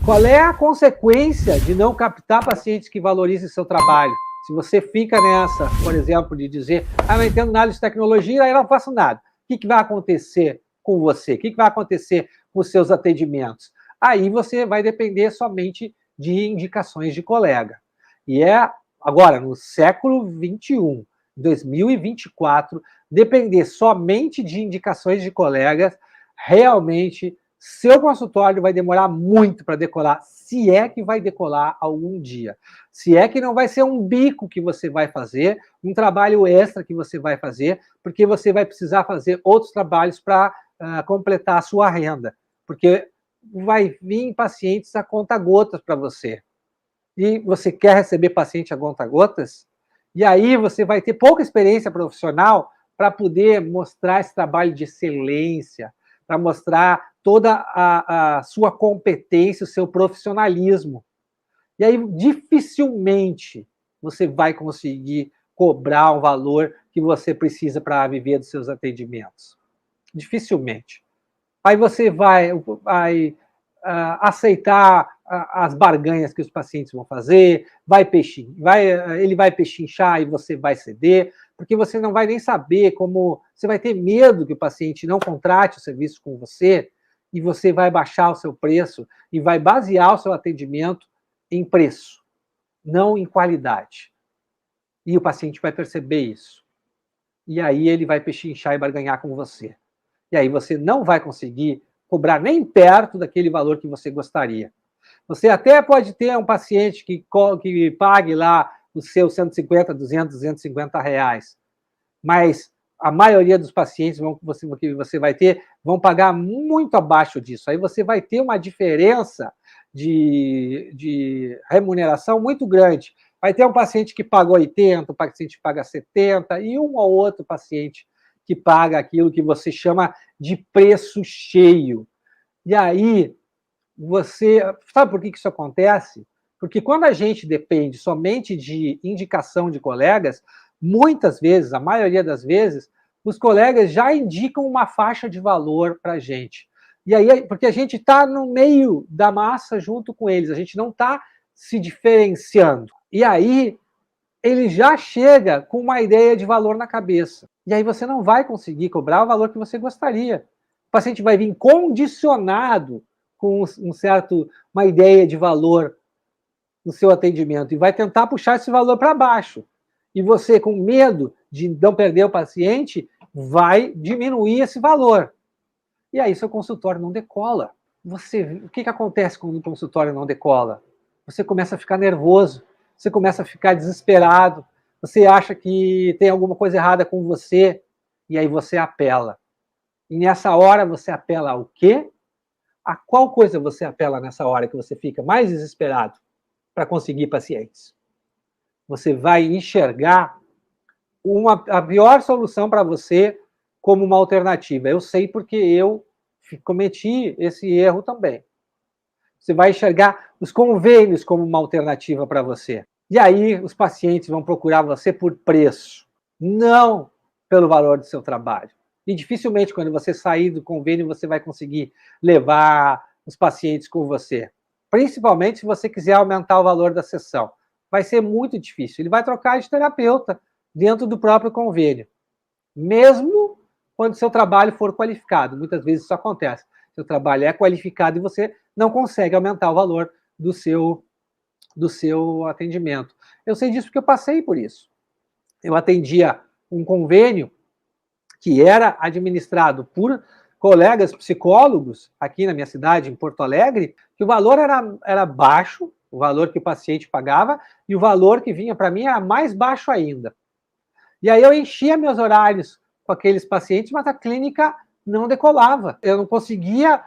Qual é a consequência de não captar pacientes que valorizem seu trabalho? Se você fica nessa, por exemplo, de dizer, não entendo nada de tecnologia, aí eu não faço nada. O que vai acontecer com você? O que vai acontecer com os seus atendimentos? Aí você vai depender somente de indicações de colega. E agora, no século XXI, 2024, depender somente de indicações de colegas, realmente seu consultório vai demorar muito para decolar, se é que vai decolar algum dia. Se é que não vai ser um bico que você vai fazer, um trabalho extra que você vai fazer, porque você vai precisar fazer outros trabalhos para completar a sua renda. Porque vai vir pacientes a conta-gotas para você. E você quer receber paciente a conta-gotas? E aí você vai ter pouca experiência profissional para poder mostrar esse trabalho de excelência, para mostrar toda a sua competência, o seu profissionalismo. E aí, dificilmente, você vai conseguir cobrar o valor que você precisa para viver dos seus atendimentos. Dificilmente. Aí você vai aceitar as barganhas que os pacientes vão fazer, ele vai pechinchar e você vai ceder, porque você não vai nem saber como... Você vai ter medo que o paciente não contrate o serviço com você e você vai baixar o seu preço e vai basear o seu atendimento em preço, não em qualidade. E o paciente vai perceber isso. E aí ele vai pechinchar e barganhar com você. E aí você não vai conseguir cobrar nem perto daquele valor que você gostaria. Você até pode ter um paciente que pague lá os seus 150, 200, 250 reais, mas a maioria dos pacientes que você vai ter vão pagar muito abaixo disso. Aí você vai ter uma diferença de remuneração muito grande. Vai ter um paciente que paga 80, um paciente que paga 70 e um ou outro paciente que paga aquilo que você chama de preço cheio. E aí, você... Sabe por que isso acontece? Porque quando a gente depende somente de indicação de colegas, muitas vezes, a maioria das vezes, os colegas já indicam uma faixa de valor para a gente. E aí, porque a gente está no meio da massa junto com eles, a gente não está se diferenciando. E aí, ele já chega com uma ideia de valor na cabeça. E aí você não vai conseguir cobrar o valor que você gostaria. O paciente vai vir condicionado com uma ideia de valor no seu atendimento e vai tentar puxar esse valor para baixo. E você, com medo de não perder o paciente, vai diminuir esse valor. E aí seu consultório não decola. O que acontece quando o consultório não decola? Você começa a ficar nervoso, você começa a ficar desesperado, você acha que tem alguma coisa errada com você, e aí você apela. E nessa hora você apela ao quê? A qual coisa você apela nessa hora que você fica mais desesperado para conseguir pacientes? Você vai enxergar a pior solução para você como uma alternativa. Eu sei porque eu cometi esse erro também. Você vai enxergar os convênios como uma alternativa para você. E aí os pacientes vão procurar você por preço, não pelo valor do seu trabalho. E dificilmente, quando você sair do convênio, você vai conseguir levar os pacientes com você. Principalmente se você quiser aumentar o valor da sessão. Vai ser muito difícil. Ele vai trocar de terapeuta dentro do próprio convênio. Mesmo quando seu trabalho for qualificado. Muitas vezes isso acontece. Seu trabalho é qualificado e você não consegue aumentar o valor do seu atendimento. Eu sei disso porque eu passei por isso. Eu atendia um convênio que era administrado por colegas psicólogos aqui na minha cidade, em Porto Alegre, que o valor era baixo, o valor que o paciente pagava, e o valor que vinha para mim era mais baixo ainda. E aí eu enchia meus horários com aqueles pacientes, mas a clínica não decolava. Eu não conseguia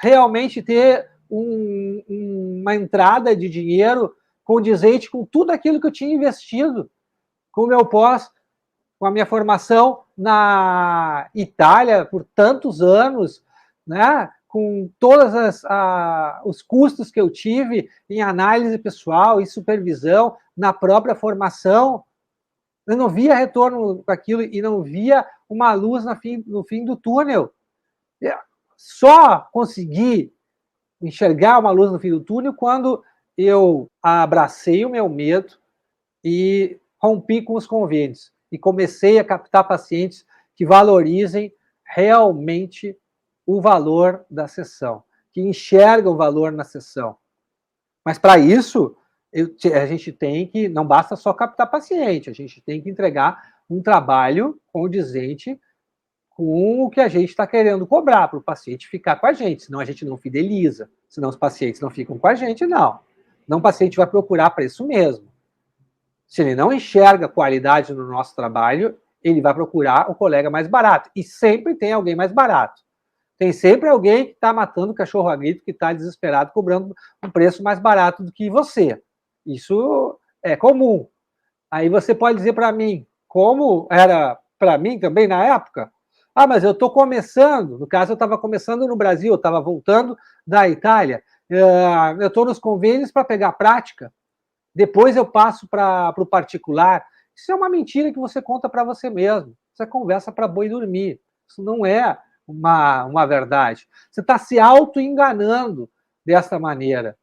realmente ter uma entrada de dinheiro condizente com tudo aquilo que eu tinha investido, com o meu pós, com a minha formação na Itália por tantos anos, né? Com todos os custos que eu tive em análise pessoal, em supervisão, na própria formação. Eu não via retorno com aquilo e não via uma luz no fim do túnel. Só consegui enxergar uma luz no fim do túnel quando eu abracei o meu medo e rompi com os convênios e comecei a captar pacientes que valorizem realmente o valor da sessão, que enxergam o valor na sessão. Mas para isso, a gente tem que, não basta só captar paciente, a gente tem que entregar um trabalho condizente com o que a gente está querendo cobrar para o paciente ficar com a gente, senão a gente não fideliza, senão os pacientes não ficam com a gente, não. Não o paciente vai procurar preço mesmo. Se ele não enxerga qualidade no nosso trabalho, ele vai procurar o colega mais barato. E sempre tem alguém mais barato. Tem sempre alguém que está matando o cachorro a grito, que está desesperado, cobrando um preço mais barato do que você. Isso é comum. Aí você pode dizer para mim, como era para mim também na época, mas eu estou começando, no caso eu estava começando no Brasil, eu estava voltando da Itália, eu estou nos convênios para pegar prática, depois eu passo para o particular. Isso é uma mentira que você conta para você mesmo, isso é conversa para boi dormir, isso não é uma verdade. Você está se auto-enganando dessa maneira,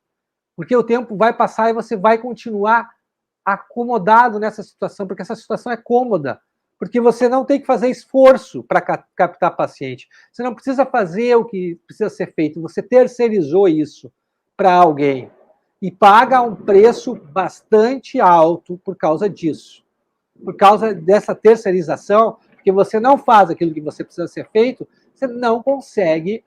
porque o tempo vai passar e você vai continuar acomodado nessa situação, porque essa situação é cômoda, porque você não tem que fazer esforço para captar paciente. Você não precisa fazer o que precisa ser feito, você terceirizou isso para alguém e paga um preço bastante alto por causa disso. Por causa dessa terceirização, porque você não faz aquilo que você precisa ser feito, você não consegue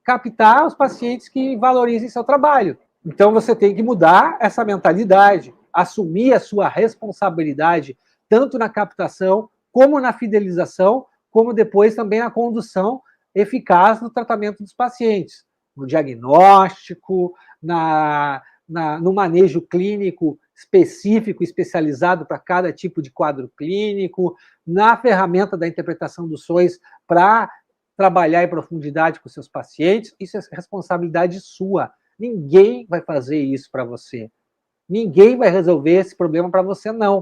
captar os pacientes que valorizem seu trabalho. Então você tem que mudar essa mentalidade, assumir a sua responsabilidade, tanto na captação, como na fidelização, como depois também na condução eficaz no tratamento dos pacientes, no diagnóstico, no manejo clínico específico, especializado para cada tipo de quadro clínico, na ferramenta da interpretação dos sonhos para trabalhar em profundidade com seus pacientes. Isso é responsabilidade sua. Ninguém vai fazer isso para você. Ninguém vai resolver esse problema para você, não.